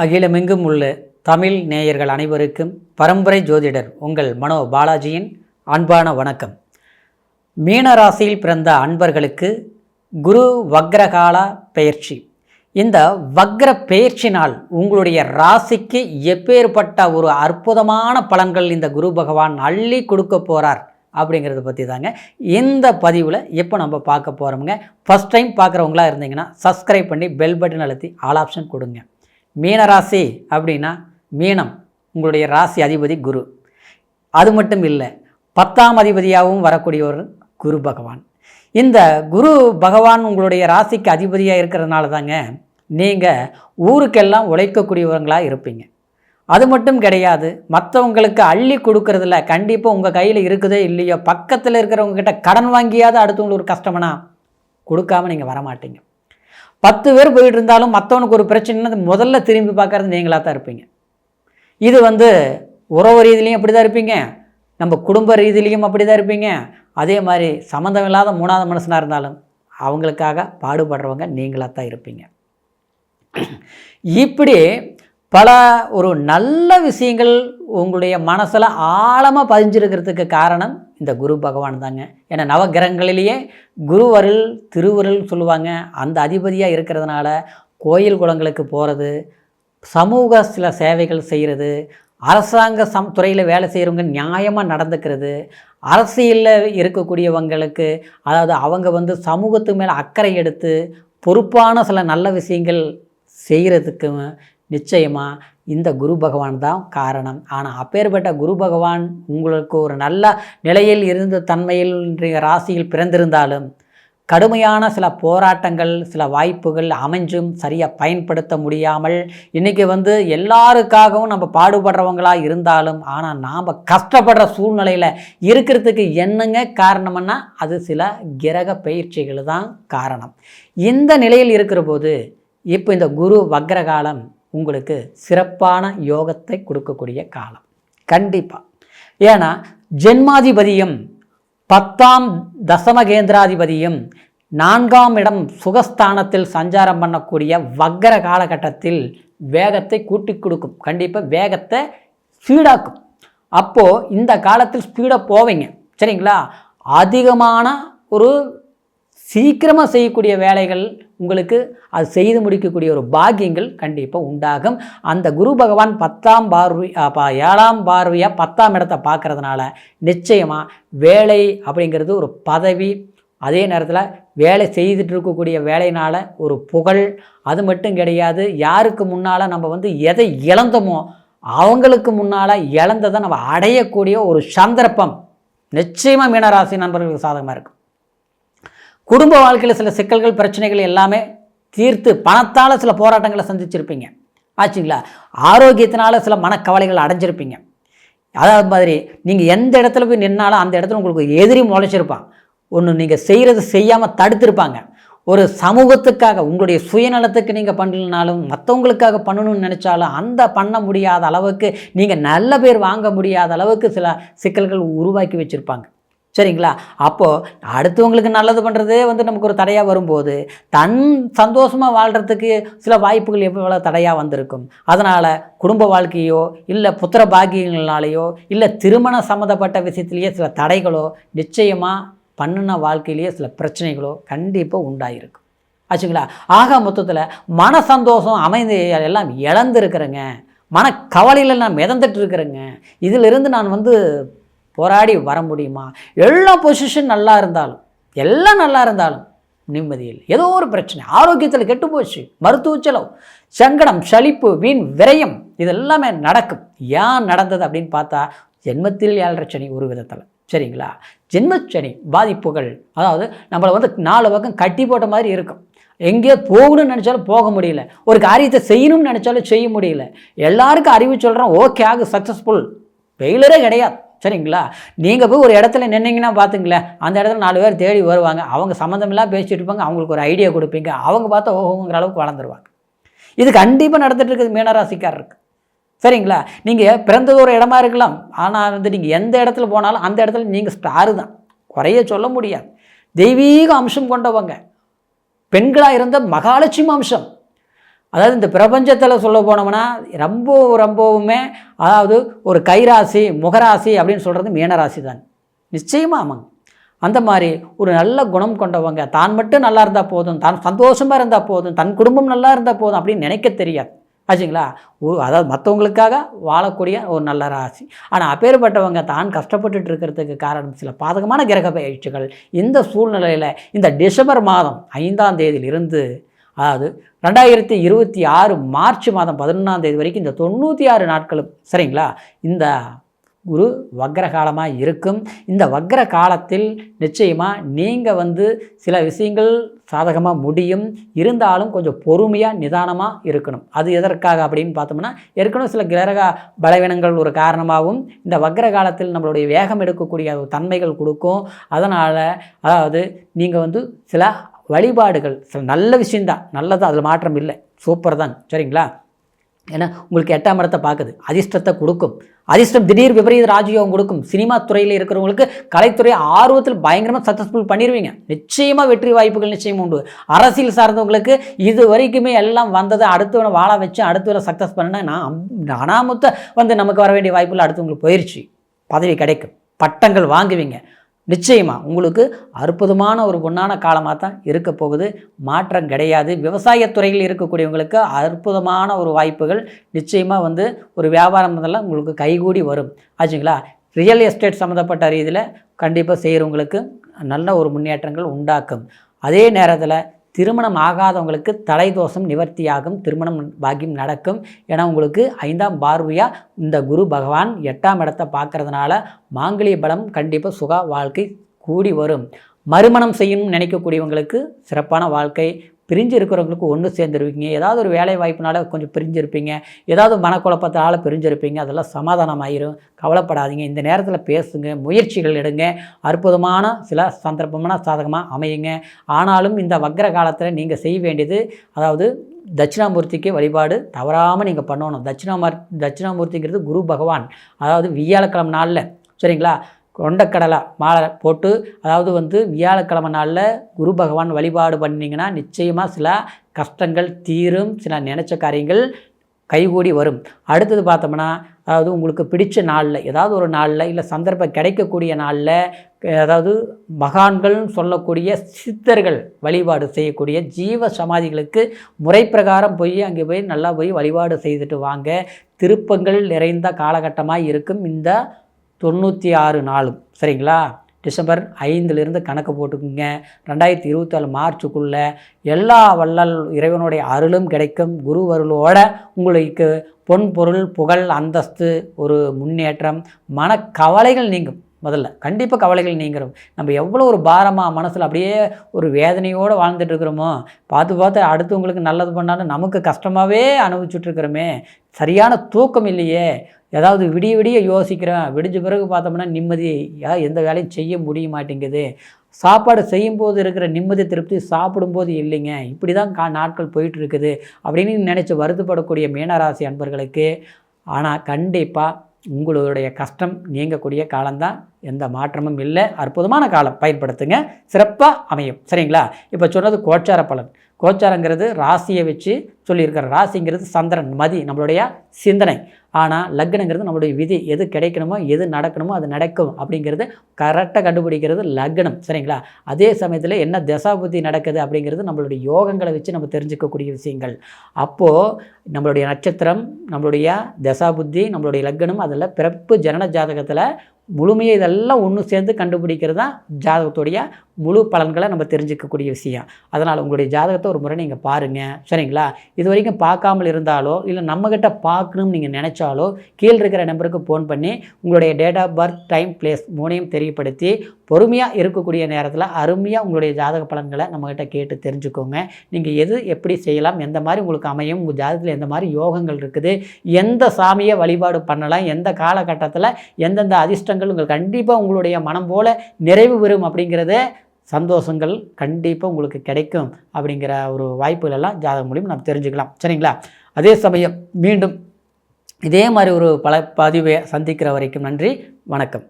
அகிலமெங்கும் உள்ள தமிழ் நேயர்கள் அனைவருக்கும் பரம்பரை ஜோதிடர் உங்கள் மனோ பாலாஜியின் அன்பான வணக்கம். மீனராசியில் பிறந்த அன்பர்களுக்கு குரு வக்ரகால பெயர்ச்சி. இந்த வக்ர பெயர்ச்சினால் உங்களுடைய ராசிக்கு எப்பேற்பட்ட ஒரு அற்புதமான பலன்கள் இந்த குரு பகவான் அள்ளி கொடுக்க போகிறார் அப்படிங்கிறத பற்றி தாங்க இந்த பதிவில் எப்போ நம்ம பார்க்க போகிறோமுங்க. ஃபஸ்ட் டைம் பார்க்குறவங்களா இருந்தீங்கன்னா சப்ஸ்கிரைப் பண்ணி பெல் பட்டன் அழுத்தி ஆல் ஆப்ஷன் கொடுங்க. மீனராசி அப்படின்னா மீனம் உங்களுடைய ராசி அதிபதி குரு. அது மட்டும் இல்லை, 10ஆம் அதிபதியாகவும் வரக்கூடியவர் குரு பகவான். இந்த குரு பகவான் உங்களுடைய ராசிக்கு அதிபதியாக இருக்கிறதுனால தாங்க நீங்கள் ஊருக்கெல்லாம் உழைக்கக்கூடியவங்களாக இருப்பீங்க. அது மட்டும் கிடையாது, மற்றவங்களுக்கு அள்ளி கொடுக்கறதில்ல. கண்டிப்பாக உங்கள் கையில் இருக்குதே இல்லையோ, பக்கத்தில் இருக்கிறவங்கக்கிட்ட கடன் வாங்கியாவது அடுத்தவங்களுக்கு ஒரு கஷ்டம்னா கொடுக்காமல் நீங்கள் வரமாட்டீங்க. 10 பேர் போயிட்டு இருந்தாலும் மற்றவனுக்கு ஒரு பிரச்சனைன்னு முதல்ல திரும்பி பார்க்கறது நீங்களாக தான் இருப்பீங்க. இது உறவு ரீதியிலையும் அப்படி தான் இருப்பீங்க, நம்ம குடும்ப ரீதியிலையும் அப்படி தான் இருப்பீங்க. அதே மாதிரி சம்மந்தம் இல்லாத 3வது மனுஷனாக இருந்தாலும் அவங்களுக்காக பாடுபடுறவங்க நீங்களாக தான் இருப்பீங்க. இப்படி பல ஒரு நல்ல விஷயங்கள் உங்களுடைய மனசில் ஆழமாக பதிஞ்சிருக்கிறதுக்கு காரணம் இந்த குரு பகவான் தாங்க. ஏன்னா நவகிரகங்களிலேயே குருவருள் திருவருள் சொல்லுவாங்க. அந்த அதிபதியாக இருக்கிறதுனால கோயில் குளங்களுக்கு போகிறது, சமூக சில சேவைகள் செய்கிறது, அரசாங்க துறையில் வேலை செய்கிறவங்க நியாயமாக நடந்துக்கிறது, அரசியலில் இருக்கக்கூடியவங்களுக்கு அதாவது அவங்க சமூகத்து மேலே அக்கறை எடுத்து பொறுப்பான சில நல்ல விஷயங்கள் செய்கிறதுக்கு நிச்சயமாக இந்த குரு பகவான் தான் காரணம். ஆனால் அப்பேற்பட்ட குரு பகவான் உங்களுக்கு ஒரு நல்ல நிலையில் இருந்த தன்மையில் இன்றைய ராசியில் பிறந்திருந்தாலும் கடுமையான சில போராட்டங்கள் சில வாய்ப்புகள் அமைஞ்சும் சரியாக பயன்படுத்த முடியாமல் இன்றைக்கி எல்லாருக்காகவும் நம்ம பாடுபடுறவங்களாக இருந்தாலும் ஆனால் நாம் கஷ்டப்படுற சூழ்நிலையில் இருக்கிறதுக்கு என்னங்க காரணம்னா அது சில கிரக பயிற்சிகள் தான் காரணம். இந்த நிலையில் இருக்கிற போது இப்போ இந்த குரு வக்ரகாலம் உங்களுக்கு சிறப்பான யோகத்தை கொடுக்கக்கூடிய காலம் கண்டிப்பாக. ஏன்னா ஜென்மாதிபதியும் 10ஆம் தசமகேந்திராதிபதியும் 4ஆம் இடம் சுகஸ்தானத்தில் சஞ்சாரம் பண்ணக்கூடிய வக்ர காலகட்டத்தில் வேகத்தை கூட்டி கொடுக்கும். கண்டிப்பாக வேகத்தை ஸ்பீடாக்கும். அப்போது இந்த காலத்தில் ஸ்பீடாக போவீங்க, சரிங்களா? அதிகமான ஒரு சீக்கிரமாக செய்யக்கூடிய வேலைகள் உங்களுக்கு அது செய்து முடிக்கக்கூடிய ஒரு பாக்கியங்கள் கண்டிப்பாக உண்டாகும். அந்த குரு பகவான் 7ஆம் பார்வையாக 10ஆம் இடத்தை பார்க்கறதுனால நிச்சயமாக வேலை அப்படிங்கிறது ஒரு பதவி, அதே நேரத்தில் வேலை செய்துட்டு இருக்கக்கூடிய வேலையினால் ஒரு புகழ், அது மட்டும் கிடையாது. யாருக்கு முன்னால் நம்ம எதை இழந்தோமோ அவங்களுக்கு முன்னால் இழந்ததை நம்ம அடையக்கூடிய ஒரு சந்தர்ப்பம் நிச்சயமாக மீனராசி நண்பர்களுக்கு சாதகமாக இருக்கும். குடும்ப வாழ்க்கையில் சில சிக்கல்கள் பிரச்சனைகள் எல்லாமே தீர்த்து பணத்தால் சில போராட்டங்களை சந்திச்சிருப்பீங்க ஆச்சுங்களா. ஆரோக்கியத்தினால சில மனக்கவலைகள் அடைஞ்சிருப்பீங்க. அதாவது மாதிரி நீங்கள் எந்த இடத்துல போய் நின்னாலும் அந்த இடத்துல உங்களுக்கு எதிரி முளைச்சிருப்பான். ஒன்று நீங்கள் செய்கிறது செய்யாமல் தடுத்திருப்பாங்க. ஒரு சமூகத்துக்காக உங்களுடைய சுயநலத்துக்கு நீங்கள் பண்ணலனாலும் மற்றவங்களுக்காக பண்ணணும்னு நினச்சாலும் அந்த பண்ண முடியாத அளவுக்கு நீங்கள் நல்ல பேர் வாங்க முடியாத அளவுக்கு சில சிக்கல்கள் உருவாக்கி வச்சுருப்பாங்க, சரிங்களா. அப்போது அடுத்தவங்களுக்கு நல்லது பண்ணுறதே நமக்கு ஒரு தடையாக வரும்போது தன் சந்தோஷமாக வாழ்கிறதுக்கு சில வாய்ப்புகள் எவ்வளோ தடையாக வந்திருக்கும். அதனால் குடும்ப வாழ்க்கையோ இல்லை புத்திர பாக்கியங்களாலேயோ இல்லை திருமண சம்மந்தப்பட்ட விஷயத்துலேயே சில தடைகளோ நிச்சயமாக பண்ணின வாழ்க்கையிலேயே சில பிரச்சனைகளோ கண்டிப்பாக உண்டாயிருக்கும் ஆச்சுங்களா. ஆக மொத்தத்தில் மன சந்தோஷம் அமைதி எல்லாம் இழந்துருக்கிறேங்க, மனக்கவலையில் நான் மிதந்துட்டு இருக்கிறேங்க, இதிலிருந்து நான் போராடி வர முடியுமா? எல்லா பொசிஷன் நல்லா இருந்தாலும் எல்லாம் நல்லா இருந்தாலும் நிம்மதி இல்லை, ஏதோ ஒரு பிரச்சனை, ஆரோக்கியத்தில் கெட்டு போச்சு, மருத்துவ செலவு, சங்கடம், சலிப்பு, வீண் விரயம், இதெல்லாமே நடக்கும். ஏன் நடந்தது அப்படின்னு பார்த்தா ஜென்மத்தில் 7.5 சனி ஒரு விதத்தில், சரிங்களா. ஜென்மச்சனி பாதிப்புகள், அதாவது நம்மளை 4 பக்கம் கட்டி போட்ட மாதிரி இருக்கும். எங்கேயோ போகணும்னு நினச்சாலும் போக முடியல, ஒரு காரியத்தை செய்யணும்னு நினச்சாலும் செய்ய முடியல. எல்லாருக்கும் அறிவு சொல்கிறோம், ஓகே ஆகு சக்ஸஸ்ஃபுல், ஃபெயிலரே கிடையாது, சரிங்களா. நீங்கள் போய் ஒரு இடத்துல நின்னீங்கன்னா பார்த்துங்களேன், அந்த இடத்துல 4 பேர் தேடி வருவாங்க, அவங்க சம்மந்தமெல்லாம் பேசிகிட்டு இருப்பாங்க, அவங்களுக்கு ஒரு ஐடியா கொடுப்பீங்க, அவங்க பார்த்தா ஓஹோங்கிற அளவுக்கு வளர்ந்துருவாங்க. இது கண்டிப்பாக நடந்துட்டு இருக்குது மீனராசிக்காரருக்கு, சரிங்களா. நீங்கள் பிறந்தது ஒரு இடமா இருக்கலாம், ஆனால் நீங்கள் எந்த இடத்துல போனாலும் அந்த இடத்துல நீங்கள் ஸ்டாரு தான், குறைய சொல்ல முடியாது. தெய்வீக அம்சம் கொண்டவங்க, பெண்களாக இருந்த மகாலட்சுமி அம்சம், அதாவது இந்த பிரபஞ்சத்தில் சொல்ல போனோம்னா ரொம்பவுமே அதாவது ஒரு கைராசி முகராசி அப்படின்னு சொல்கிறது மீனராசி தான். நிச்சயமாக ஆமாங்க. அந்த மாதிரி ஒரு நல்ல குணம் கொண்டவங்க, தான் மட்டும் நல்லா இருந்தால் போதும், தான் சந்தோஷமாக இருந்தால் போதும், தன் குடும்பம் நல்லா இருந்தால் போதும் அப்படின்னு நினைக்க தெரியாது ஆச்சுங்களா. அதாவது மற்றவங்களுக்காக வாழக்கூடிய ஒரு நல்ல ராசி. ஆனால் அப்பேற்பட்டவங்க தான் கஷ்டப்பட்டுட்டு இருக்கிறதுக்கு காரணம் சில பாதகமான கிரக பயிற்சிகள். இந்த சூழ்நிலையில் இந்த டிசம்பர் மாதம் 5ஆம் தேதியிலிருந்து அதாவது 2026 மார்ச் மாதம் 11ஆம் தேதி வரைக்கும் இந்த 96 நாட்களும் சரிங்களா இந்த குரு வக்ர காலமாக இருக்கும். இந்த வக்ர காலத்தில் நிச்சயமாக நீங்கள் சில விஷயங்கள் சாதகமாக முடியும். இருந்தாலும் கொஞ்சம் பொறுமையாக நிதானமாக இருக்கணும். அது எதற்காக அப்படின்னு பார்த்தோம்னா ஏற்கனவே சில கிரக பலவீனங்கள் ஒரு காரணமாகவும் இந்த வக்ர காலத்தில் நம்மளுடைய வேகம் எடுக்கக்கூடிய தன்மைகள் கொடுக்கும். அதனால் அதாவது நீங்கள் சில வழிபாடுகள் சில நல்ல விஷயந்தான், நல்லது, அதில் மாற்றம் இல்லை, சூப்பர் தான் சரிங்களா. ஏன்னா உங்களுக்கு 8ஆம் இடத்தை பார்க்குது, அதிர்ஷ்டத்தை கொடுக்கும். அதிர்ஷ்டம் திடீர் விபரீத ராஜயோகம் கொடுக்கும். சினிமா துறையில் இருக்கிறவங்களுக்கு கலைத்துறை ஆர்வத்தில் பயங்கரமாக சக்ஸஸ்ஃபுல் பண்ணிடுவீங்க. நிச்சயமாக வெற்றி வாய்ப்புகள் நிச்சயம் உண்டு. அரசியல் சார்ந்தவங்களுக்கு இது வரைக்குமே எல்லாம் வந்ததை அடுத்தவனை வாழ வச்சு அடுத்தவரை சக்ஸஸ் பண்ண நான் அனாமத்த நமக்கு வர வேண்டிய வாய்ப்புகள் அடுத்தவங்களுக்கு போயிடுச்சு. பதவி கிடைக்கும், பட்டங்கள் வாங்குவீங்க. நிச்சயமாக உங்களுக்கு அற்புதமான ஒரு பொன்னான காலமாக தான் இருக்க போகுது, மாற்றம் கிடையாது. விவசாயத்துறையில் இருக்கக்கூடியவங்களுக்கு அற்புதமான ஒரு வாய்ப்புகள் நிச்சயமாக ஒரு வியாபாரம் இதெல்லாம் உங்களுக்கு கைகூடி வரும் ஆச்சுங்களா. ரியல் எஸ்டேட் சம்மந்தப்பட்ட ரீதியில் கண்டிப்பாக செய்கிறவங்களுக்கு நல்ல ஒரு முன்னேற்றங்கள் உண்டாக்கும். அதே நேரத்தில் திருமணம் ஆகாதவங்களுக்கு தலை தோஷம் நிவர்த்தியாகும், திருமணம் பாக்கியம் நடக்கும். ஏன்னா உங்களுக்கு 5ஆம் பார்வையாக இந்த குரு பகவான் 8ஆம் இடத்தை பார்க்கறதுனால மாங்கல்ய பலம் கண்டிப்பாக சுக வாழ்க்கை கூடி வரும். மறுமணம் செய்யணும்னு நினைக்கக்கூடியவங்களுக்கு சிறப்பான வாழ்க்கை. பிரிஞ்சு இருக்கிறவங்களுக்கு ஒன்று சேர்ந்துருவீங்க. ஏதாவது ஒரு வேலை வாய்ப்புனால கொஞ்சம் பிரிஞ்சிருப்பீங்க, ஏதாவது மனக்குழப்பத்தால் பிரிஞ்சிருப்பீங்க. அதெல்லாம் சமாதானமாயிரும், கவலைப்படாதீங்க. இந்த நேரத்தில் பேசுங்க, முயற்சிகள் எடுங்க, அற்புதமான சில சந்தர்ப்பமான சாதகமாக அமையுங்க. ஆனாலும் இந்த வக்ர காலத்தில் நீங்கள் செய்ய வேண்டியது அதாவது தட்சிணாமூர்த்திக்கு வழிபாடு தவறாமல் நீங்கள் பண்ணணும். தட்சிணாமூர்த்திங்கிறது குரு பகவான். அதாவது வியாழக்கிழமை நாளில் சரிங்களா கொண்டக்கடலை மாலை போட்டு அதாவது வியாழக்கிழமை நாளில் குரு பகவான் வழிபாடு பண்ணிங்கன்னா நிச்சயமாக சில கஷ்டங்கள் தீரும், சில நினச்ச காரியங்கள் கைகூடி வரும். அடுத்தது பார்த்தோம்னா அதாவது உங்களுக்கு பிடிச்ச நாளில் ஏதாவது ஒரு நாளில் இல்லை சந்தர்ப்பம் கிடைக்கக்கூடிய நாளில் அதாவது மகான்கள்னு சொல்லக்கூடிய சித்தர்கள் வழிபாடு செய்யக்கூடிய ஜீவ சமாதிகளுக்கு முறை பிரகாரம் போய் அங்கே போய் நல்லா போய் வழிபாடு செய்துட்டு வாங்க. திருப்பங்கள் நிறைந்த காலகட்டமாக இருக்கும் இந்த 96 நாளும் சரிங்களா. டிசம்பர் 5லிருந்து கணக்கு போட்டுக்குங்க. 2024 மார்ச்சுக்குள்ளே எல்லா வள்ளல் இறைவனுடைய அருளும் கிடைக்கும். குரு அருளோட உங்களுக்கு பொன் பொருள் புகழ் அந்தஸ்து ஒரு முன்னேற்றம், மனக்கவலைகள் நீங்கும். முதல்ல கண்டிப்பாக கவலைகள் நீங்கிறோம். நம்ம எவ்வளோ ஒரு பாரமாக மனசில் அப்படியே ஒரு வேதனையோடு வாழ்ந்துட்டு இருக்கிறோமோ, பார்த்து அடுத்தவங்களுக்கு நல்லது பண்ணாலும் நமக்கு கஷ்டமாகவே அனுபவிச்சுட்ருக்கிறோமே, சரியான தூக்கம் இல்லையே, ஏதாவது விடிய யோசிக்கிறேன், விடிஞ்ச பிறகு பார்த்தோம்னா நிம்மதியாக எந்த வேலையும் செய்ய முடிய மாட்டேங்குது, சாப்பாடு செய்யும்போது இருக்கிற நிம்மதி திருப்தி சாப்பிடும்போது இல்லைங்க, இப்படி தான் நாட்கள் போயிட்டுருக்குது அப்படின்னு நினச்சி வருத்தப்படக்கூடிய மீனராசி அன்பர்களுக்கு ஆனால் கண்டிப்பாக உங்களுடைய கஷ்டம் நீங்கக்கூடிய காலம்தான், எந்த மாற்றமும் இல்லை. அற்புதமான காலம், பயன்படுத்துங்க, சிறப்பாக அமையும் சரிங்களா. இப்போ சொன்னது கோச்சார பலன். கோச்சாரங்கிறது ராசியை வச்சு சொல்லியிருக்கிற. ராசிங்கிறது சந்திரன் மதி நம்மளுடைய சிந்தனை. ஆனால் லக்னங்கிறது நம்மளுடைய விதி. எது கிடைக்கணுமோ எது நடக்கணுமோ அது நடக்கும் அப்படிங்கிறது கரெக்டாக கண்டுபிடிக்கிறது லக்னம் சரிங்களா. அதே சமயத்தில் என்ன தசாபுத்தி நடக்குது அப்படிங்கிறது நம்மளுடைய யோகங்களை வச்சு நம்ம தெரிஞ்சுக்கக்கூடிய விஷயங்கள். அப்போது நம்மளுடைய நட்சத்திரம், நம்மளுடைய தசாபுத்தி, நம்மளுடைய லக்னம், அதில் பிறப்பு ஜனன ஜாதகத்தில் முழுமையை இதெல்லாம் ஒன்று சேர்ந்து கண்டுபிடிக்கிறது தான் ஜாதகத்துடைய முழு பலன்களை நம்ம தெரிஞ்சிக்கக்கூடிய விஷயம். அதனால் உங்களுடைய ஜாதகத்தை ஒரு முறை நீங்கள் பாருங்கள் சரிங்களா. இது வரைக்கும் பார்க்காமல் இருந்தாலோ இல்லை நம்மக்கிட்ட பார்க்கணும்னு நீங்கள் நினச்சாலோ கீழே இருக்கிற நம்பருக்கு ஃபோன் பண்ணி உங்களுடைய date of birth, time, place 3ஐயும் தெரியப்படுத்தி பொறுமையாக இருக்கக்கூடிய நேரத்தில் அருமையாக உங்களுடைய ஜாதக பலன்களை நம்மக்கிட்ட கேட்டு தெரிஞ்சுக்கோங்க. நீங்கள் எது எப்படி செய்யலாம், எந்த மாதிரி உங்களுக்கு அமையும், உங்கள் ஜாதகத்தில் எந்த மாதிரி யோகங்கள் இருக்குது, எந்த சாமியை வழிபாடு பண்ணலாம், எந்த காலகட்டத்தில் எந்தெந்த அதிர்ஷ்டங்கள் உங்களுக்கு கண்டிப்பாக உங்களுடைய மனம் போல் நிறைவு பெறும் அப்படிங்கிறத சந்தோஷங்கள் கண்டிப்பாக உங்களுக்கு கிடைக்கும் அப்படிங்கிற ஒரு வாய்ப்புகள் எல்லாம் ஜாதகம் மூலியம் நம்ம தெரிஞ்சுக்கலாம் சரிங்களா. அதே சமயம் மீண்டும் இதே மாதிரி ஒரு பல பதிவை சந்திக்கிற வரைக்கும் நன்றி, வணக்கம்.